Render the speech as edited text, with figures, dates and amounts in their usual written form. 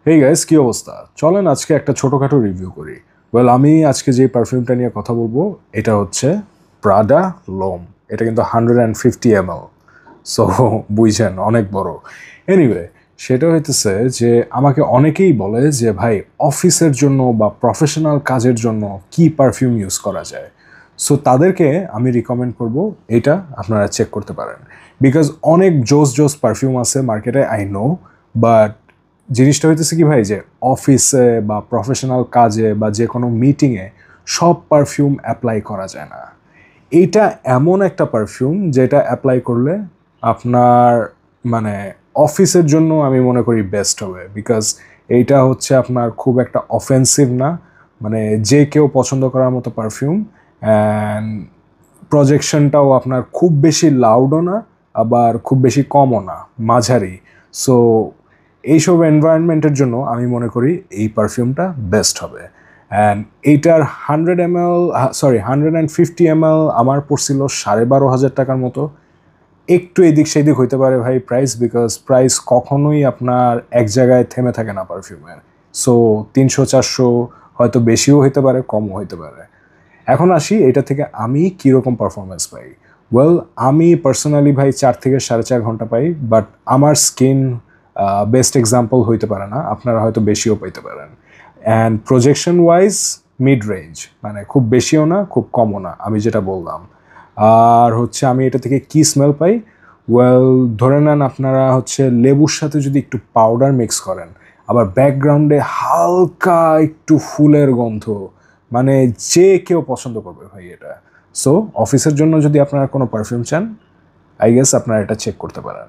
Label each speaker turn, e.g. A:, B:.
A: Hey guys, কি অবস্থা? চলেন আজকে একটা ছোটখাটো রিভিউ করি। আমি আজকে যে পারফিউমটা নিয়ে কথা বলবো এটা হচ্ছে প্রাডা লোম। এটা কিন্তু 150 ml। সো বুঝছেন, অনেক বড়। এনিওয়ে, সেটা হইতেছে যে আমাকে অনেকেই বলে যে ভাই, অফিসের জন্য বা প্রফেশনাল কাজের জন্য কি পারফিউম ইউজ করা যায়। সো তাদেরকে আমি রিকমেন্ড করব এটা আপনারা চেক করতে পারেন। বিকজ অনেক জোস জোস পারফিউম আছে মার্কেটে, আই নো। বাট জিনিসটা হইতেছে কি ভাই, যে অফিসে বা প্রফেশনাল কাজে বা যে কোনো মিটিংয়ে সব পারফিউম অ্যাপ্লাই করা যায় না। এইটা এমন একটা পারফিউম যেটা অ্যাপ্লাই করলে আপনার মানে অফিসের জন্য আমি মনে করি বেস্ট হবে। বিকজ এইটা হচ্ছে আপনার খুব একটা অফেন্সিভ না, মানে যে কেউ পছন্দ করার মতো পারফিউম। অ্যান্ড প্রজেকশনটাও আপনার খুব বেশি লাউডও না, আবার খুব বেশি কমও না, মাঝারি। সো এইসব এনভায়রনমেন্টের জন্য আমি মনে করি এই পারফিউমটা বেস্ট হবে। অ্যান্ড এইটার 100 ml, সরি 150 ml আমার পড়ছিল 12,500 টাকার মতো। একটু এদিক সেদিক হইতে পারে ভাই প্রাইস, বিকজ প্রাইস কখনোই আপনার এক জায়গায় থেমে থাকে না পারফিউমের। সো 300-400 হয়তো বেশিও হইতে পারে, কমও হইতে পারে। এখন আসি এটা থেকে আমি কীরকম পারফরমেন্স পাই। আমি পার্সোনালি ভাই 4 থেকে 4.5 ঘন্টা পাই। বাট আমার স্কিন বেস্ট এক্সাম্পল হইতে পারে না, আপনারা হয়তো বেশিও পাইতে পারেন। And projection wise mid range, মানে খুব বেশিও না খুব কমও না, আমি যেটা বললাম। আর হচ্ছে আমি এটা থেকে কি স্মেল পাই। ওয়েল, ধরে নেন আপনারা হচ্ছে লেবুর সাথে যদি একটু পাউডার মিক্স করেন, আবার ব্যাকগ্রাউন্ডে হালকা একটু ফুলের গন্ধ, মানে যে কেউ পছন্দ করবে ভাই এটা। সো অফিসের জন্য যদি আপনারা কোনো পারফিউম চান, আই গেস আপনারা এটা চেক করতে পারেন।